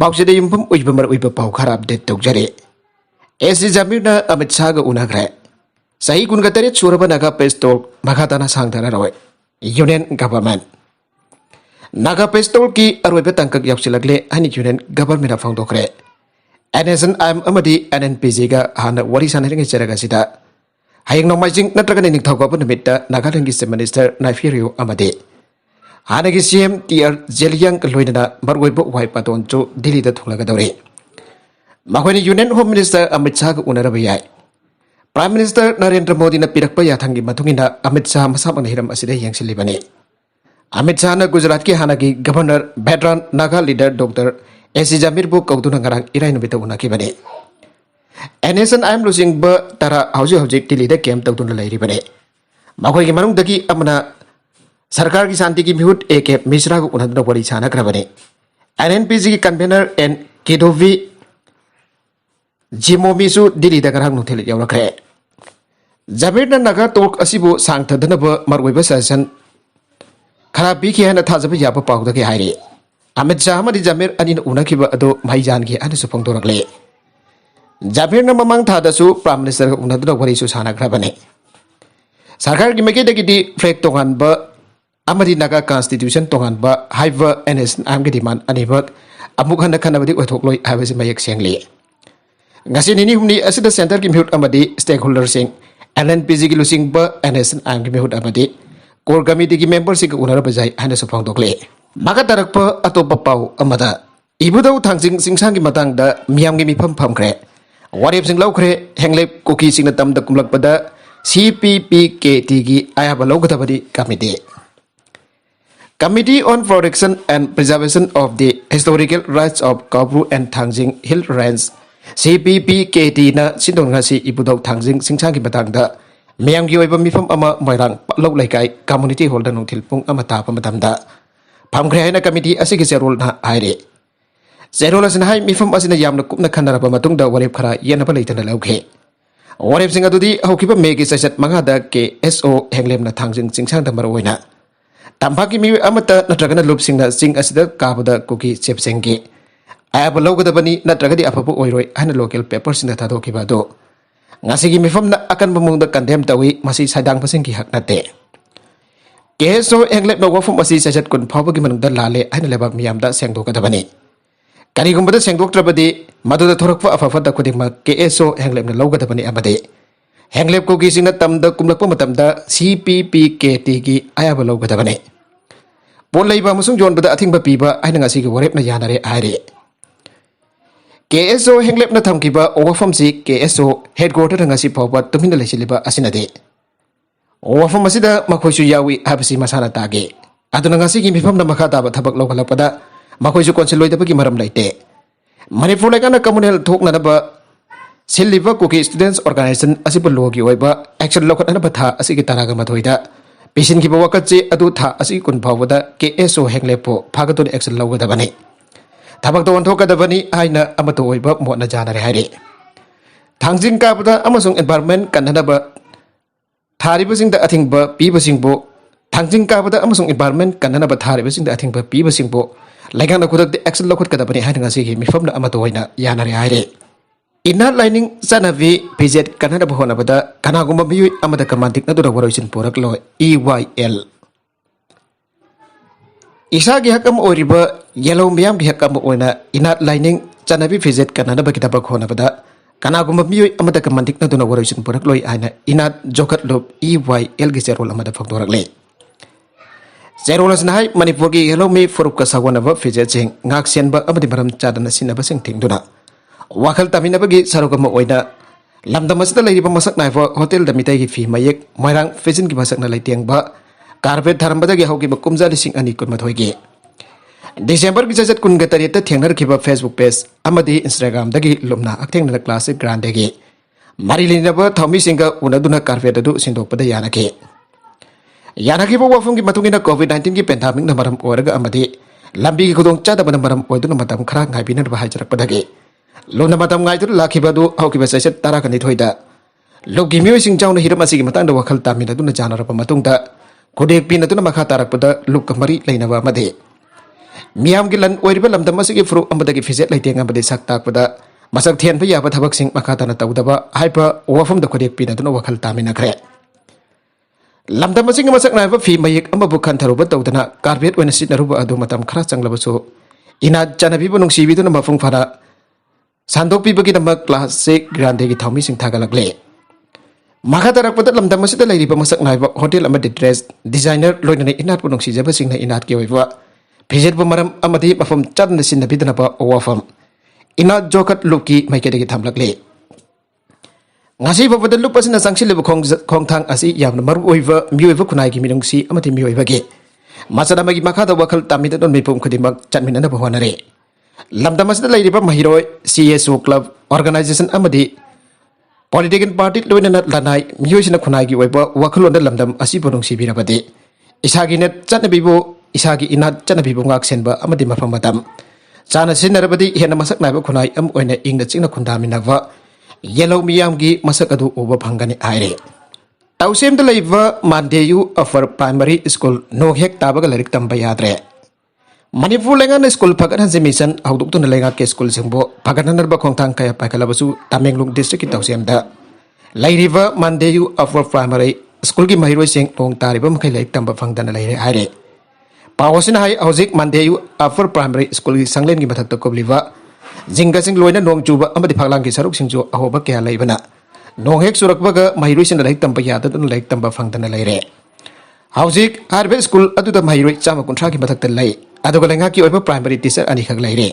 पाउसेदा युमफम उइबा मर उइबा पाउ खरा अपडेट तौजरे एस जमीरना अमित शाह गा उनाग्रे सही कुनगा तरेत सुरबा नागा पेस्टोल मखाताना सांगथाना रॉय यूनियन गवर्नमेंट नागा पेस्टोल की अरोइबा तंकक यावसिलगले हनी यूनियन गवर्नमेंट फाउंडोक्रे NSNM amadi NNPG ga hana wari sanering cheraga sida hayeng nomajing natraga ning thawga bu nimitta Nagaland gi minister Naifirio amadi hana gi CM TR Jeliang loinana marwaibo wai paton chu Delhi da thulaga dore makhoni Union Home Minister Amit Shah ga unaraba yai Prime Minister Narendra Modi na pirakpa yathangi mathungina Amit Shah masam hiram asida yengsilibani Amit Shah na Gujarat ki hana gi Governor veteran Naga leader Dr. S C Jamir बो कौदुना ngarang irai nubi tawuna ki bane NSNM losing ba tara hauji hauji tilida kem tawduna lairi bane makhoi gi manung dagi amna sarkar ki santi ki mihut ek misra ko unadna wari chana kra bane NNPG ki convener and Kedovi Jimomisu dili da ngarang nuthel yawra kre Jabir na naga tok asibu sangthadana ba marwaiba session kharabi ki hana thajabi yaba pawda ki hairi Amit Shah amadi Jamir anin unakiba ado maijan ki anu supong dorakle Jamir na mamang thadasu Prime Minister unadna wari su sana grabane Sarkar ki meke dagi di flag tongan ba amadi naga constitution tongan ba haiva NSNM ki demand anibak amuk handa kanabadi wathokloi habasi mayak sengli ngasi nini humni asida center ki mihut amadi stakeholder sing NNPG ki lusing ba NSNM ki mihut amadi core committee ki member sing unar bajai anu supong dokle maka tarakpa atau papau amada ibudau thangsing singsang ki matang da miam gi mifam pham kre warip sing lau kre henglep koki sing na tam da kumlak pada CPPKT gi aya ba lau gatabadi Committee on Protection and Preservation of the Historical Rights of Kabru and Thangsing Hill Range CPPKT na sindong nga si ibudau thangsing singsang ki matang da miam gi oiba mifam ama moirang lau laikai community holder nung thilpung ama ta pamatam da Pamkre hai na committee asigi zerol na haire zerol asina hai mifam asina yamna kupna khanara pa matung da warep khara yena pa leitana laukhe warep singa dudi hokiba megi sasat manga da ke SO henglem na thangjing singsang da maroina tampaki mi amata natragana lup singna sing asida kabada kuki chepsengi aya ba logada bani natragadi apapu oiroi hana local paper sinda thado kiba do ngasigi mifam na akan bamung da condemn tawi masi sadang pasing ki hak nate KSO englep no wafum asi sasat kun phawa gi manung da lale aina lebak miyam da sengdo ka dabani kari gum da sengdok trabadi madu da thorak fa afa da kuding ma KSO englep na loga dabani abade englep ko gi singa tam da kumlak pa matam da CPPKT gi aya ba loga dabani pon leiba musung jon ba da athing ba pi ba aina ngasi gi warep na yanare aire KSO englep na tham ki ba wafum si KSO headquarter ngasi phawa tumina lesiliba asinade wafam asida makhoisu yawi habsi masana tage aduna ngasi gi mifam na makha taba thabak lokalakpada makhoisu konseloi dabagi maram laite Manipur lekana communal thokna ba siliva kuki students organization asibu logi oiba action lokot na ba tha asigi taraga mathoida pisin ki bawakatje adu tha asigi kun phawada KSO henglepo phagatun action logada bani thabak to onthok da bani aina amato oiba mo na janare haire thangjing ka bada amasung environment kanana ba Tharibasing da ating ba pibasing bo thangjing ka bada amasung environment kanana ba tharibasing da ating ba pibasing bo laigang na kudak de action lokot kada bani haidang asigi mifam na amato hoina yanare haire inner lining sanavi PZ kanana ba hona bada kana gumba biyu amada kamantik na dura waroisin porak lo EYL isa gi hakam oriba yellow miam gi hakam oina inner lining sanavi PZ kanana ba kitaba hona bada kana gumba biyu amada kamantik na dura waroisin porak lo aina inat jokat lob EYL gi zerol amada faktorak le zerol asnahai manipur gi yellow me foruk ka sawana ba PZ jing ngak sen ba amadi maram chadana sinaba sing tingduna wakal tamina bagi sarukama oina lamda masda lai ba masak nai hotel da mitai gi fi mayek moirang fashion gi masak na lai tiang ba carpet dharam bada gi hoki ba kumja lising ani kun mathoi gi December gi sajat kun gatari ta thengnar ki ba Facebook page amadi Instagram dagi lumna aktheng na classic grand gi marilina ba thomi singa unaduna carpet adu sindok pada yanake ba wafung gi matungina COVID-19 gi pandemic na maram oraga amadi lambi gi khudong cha da bana maram oiduna matam khara ngai binar ba haijarak padagi Lona matam ngai tur lakhi badu hoki ba sajat tara kan thoida logi mi sing jauna hiram asigi matang da wakal tamina duna janara pa matung da kodek pin aduna makha tarak pada luk kamari leina ba made मियाम गिलन ओरिबा लमदम असigi फ्रू अमदगी फिजेट लाइटेंग अमदे sak takpada masak thian pha yaba thabak sing makha tana tawdaba haipa wafam da khodek pina duna wakhal tamina khre lamdam asing masak naiba fi mayik amabu khan tharuba tawdana carpet oina sit naruba adu matam khara changlabasu ina chanabi bunung sibi duna mafung phara sandok pi bagi nama class se grande gi thami sing thagalakle makha tarak pada lamdam asida lairiba masak naiba hotel amadi dress designer loinani inat bunung sijaba singna inat ke oiba फिजेट बमरम अमदी मफम चंद सिन बिदनबा ओवाफम इना जोकत लुकी माइकेदगी थामलकले ngasi babada lupasina sangsil khongthang asi yamna maru oiva miyoiva khunai gi minungsi amati miyoiva ge masada magi makhada wakal tamida don mipum khodimak chatminana bhawanare lamdamasda lairiba mahiroi CSO club organization amadi political party loinana lanai miyoisina khunai gi oiba wakhalonda lamdam asi bonungsi birabade isagi net chatnabibu isagi inat chanabibu ngak senba amadi mafam matam chana sinarabadi hena masak naiba khunai am oina ingna chingna khundaminawa yellow miyam gi masak adu uba phangani aire tawsem da laiba mandeyu upper primary school no hek tabaga larik tamba yadre manipur lengan school phagan hanse mission hauduk tun lenga ke school singbo phagan narba khongthang kaya pakalabasu tamenglung district ki tawsem da lairiba mandeyu upper primary school gi mahiroi sing long tariba makai laik tamba phangdana laire aire पावसिन हाई हौजिक मानदेयु upper primary school की संगलेन की मथक कोबलिवा जिंगा सिंग लोइना नोंग चुबा अमदि फागलांग की सरुक सिंजो अहोबा क्या लैबना नोंग हेक सुरकबगा महिरुइ सिन लाइक तंबा यादन लाइक तंबा फंगदन लैरे हौजिक हारबे स्कूल अदुदा महिरुइ चामा कुंथ्रा की मथक लै अदुगा लेंगा की ओइबा प्राइमरी टीचर अनि खग लैरे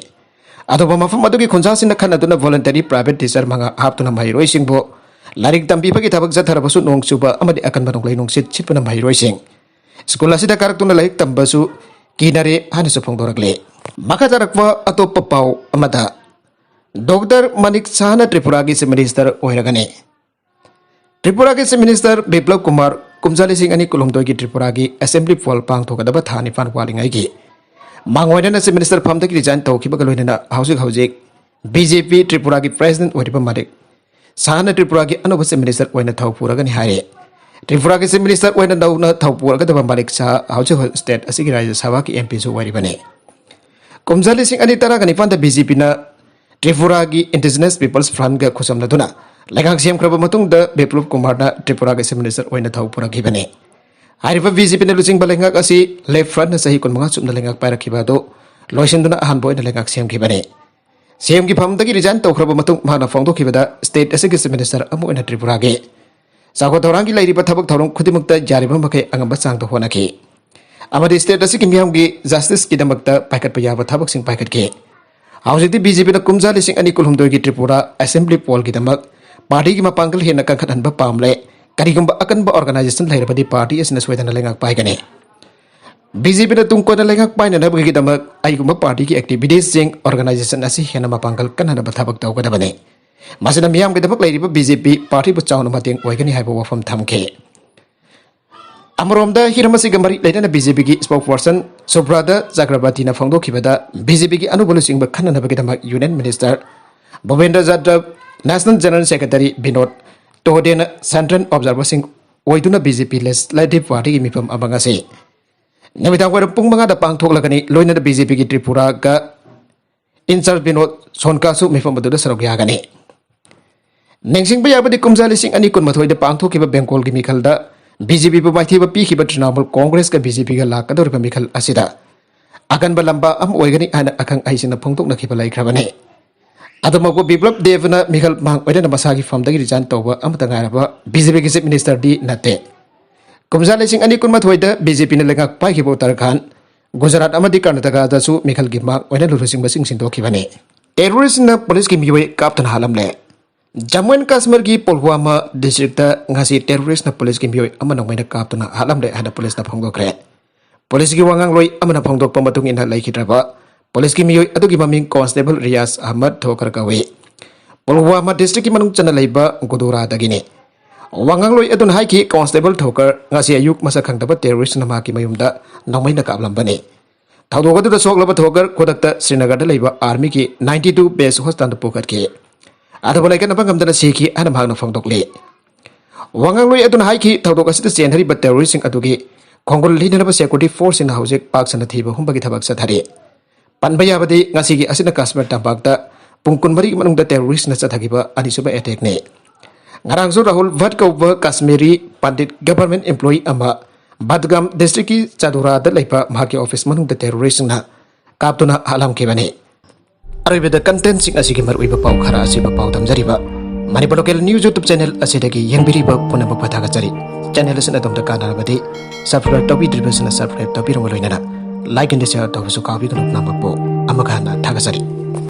अदुबा मफम अदुगी खुंजा सिन खनदुना वॉलंटरी प्राइवेट टीचर मंगा हापतुना महिरुइ सिंबो लारिक तंबी फगी थबक जथरबसु नोंग चुबा अमदि अकन बनों लै नोंग सिट छिटपना महिरुइ सिंग स्कूल असिदा कारक्तुना लाइक तंबसु कीनरे हानिसु फोंदोरकले मखा जरकवा अतोप पाउ अमदा डॉक्टर मनिक साहना त्रिपुरा की मिनिस्टर ओइरगने त्रिपुरा के मिनिस्टर बिप्लब कुमार कुमजाली सिंह अनि कुलुमदोय की त्रिपुरा की असेंबली पोल पांगथोगदबा थानि फान वालिंगाई की मांगोइना से मिनिस्टर फम तक रिजाइन तौखिबा गलोइना हाउसिक हाउजिक बीजेपी त्रिपुरा की प्रेसिडेंट ओइरिबा मनिक साहना त्रिपुरा की अनोबा से मिनिस्टर ओइना थौपुरगनि हारे त्रिपुरा के मिनिस्टर ओइना नौना थौपुरगदबा मलिक सा हाउसिक स्टेट असिगी राज्य सभा की एमपी जो ओइरिबने कुमजाली सिंह अनि तरागनि पांदा बीजेपी ना त्रिपुरा की इंडिजिनस पीपल्स फ्रंट का खुसमनदुना लेगांग सेमख्रबा मतुंगदा बिप्लब कुमार ना त्रिपुरा के मिनिस्टर ओइना थौपुरगिबने हारिबा बीजेपी ना लुचिंग बलेंगाक असि लेफ्ट फ्रंट ना सही कुनमंगा चुमना लेंगाक पाइरखिबा दो लोइसिंदुना अहान बोइना लेंगाक सेमखिबने सेम की फमदगी रिजाइन तौख्रबा मतुंग माना फोंदोखिबदा स्टेट असिगी मिनिस्टर अमु ओइना त्रिपुरा के साखो थौरांगी लाइरिबा थबक थौरंग खुदिमुक्ता जारिबा मखै अंगबा चांग होनाखि अमदि स्टेट असिगी मियामगी जस्टिस की दमकता पाइकटपा याबा थबक सिंग पाइकटके हाउसिकति बीजेपी ना कुमजाली सिंह अनि कुलहुमदोय की त्रिपुरा असेंबली पोल की दमक पार्टी की मपांगल हेना कंखनबा पामले करिगुंबा अकनबा ऑर्गेनाइजेशन लाइरबदि पार्टी असना सोयदना लेंगाक पाइगने बीजेपी ना तुंगकोना लेंगाक पाइननबगी दमक आइगुंबा पार्टी की एक्टिविटीज सिंग ऑर्गेनाइजेशन असि हेना मपांगल कननबा थबक तौगदबने मसना मियाम के दमक लाइरिबा बीजेपी पार्टी बु चाउन मतेंग ओइगनि हाइबा वफम थमखे अमरोमदा हिरमसी गमरी लेना बीजेपी की स्पोक पर्सन सुब्रादा चक्रवर्ती ना फोंदोखिबदा बीजेपी की अनुबल सिंह खननबगी दमक union minister Bhupendra Jadhav national general secretary Vinod टोडेन सेंट्रल ऑब्जर्वर सिंह ओइदुना बीजेपी लेजिस्लेटिव पार्टी की मिफम अबंगासे नमिदांग वर पुंग मंगा दा पांगथोकलगनि लोइना बीजेपी की त्रिपुरा का इंचार्ज विनोद सोनकासु मिफम बदुदा सरok यागने नेंसिंगबा याबदि कुमजाली सिंह अनि कुनमथोइदा पांगथोकिबा बेंगोल की मिखलदा बीजेपी बु माइथिबा पीखिबा तृणमूल कांग्रेस का बीजेपी का लाकदोरबा मिखल असिदा अकनबा लंबा अम ओइगनि आना अखंग आइसिना फोंदोकनखिबा लाइख्रबने अदमगो बिप्लब देवना मिखल मांग ओइना मसागी फमदगी रिजाइन तौबा अमता गायरबा बीजेपी के चीफ मिनिस्टर डी नते कुमजाली सिंह अनि कुनमथोइदा बीजेपी ने लेंगाक पाइखिबा उत्तराखंड गुजरात अमदी कर्नाटका दसु मिखल की मांग ओइना लुरुसिंग बसिंग सिंदोखिबने टेररिस्ट ना पुलिस की मियोय कापतना हालमले जम्मू एंड कश्मीर की Pulwama district ngasi terrorist na police ki mioi amana ngaina kaptuna halamde hada police na phongdokre police ki wangang loi amana phongdokpa matung ina laikhitraba police ki mioi adugi maming constable Riaz Ahmad Thokar kawe Pulwama district की मनung chana leiba godora dagine wangang loi adun hai ki constable Thokar ngasi ayuk masa khangdaba terrorist na ma ki mayumda nongmai na kablambane thaudoga du soklaba Thokar kodakta Srinagar da leiba army ki 92 base hostan da pokat ke adobo लेकन बंगमदना सेखि अन भागना फंगदोकले वांगांग लोय अदुन हाइखि थौदोक असिदा चेनहरिबा टेररिस्ट सिंग अदुगी खोंगुल लिनरबा सिक्योरिटी फोर्स इन हाउजिक पाक सन थीबा हुंबगी थबक सथारे Panba yabadi ngasigi asina Kashmir tampakta pungkun mari manungda teroris na chathagiba anisuba attack ne. Ngarang so Rahul Bhatt kauba Kashmiri Pandit government employee ama Badgam district ki Chadura da laipa mahaki office manungda terrorist na kaptuna halam kebani. Aribeda content sing asigi maruiba pau khara asiba pau tamjariba. Manipur local news YouTube channel asidagi yengbiriba punabak pathagachari. Channel asina domda kanarabadi subscribe topi dribasina subscribe topi rongoloinana like and share tobi su kabi kanuk namakpo amakana thagachari.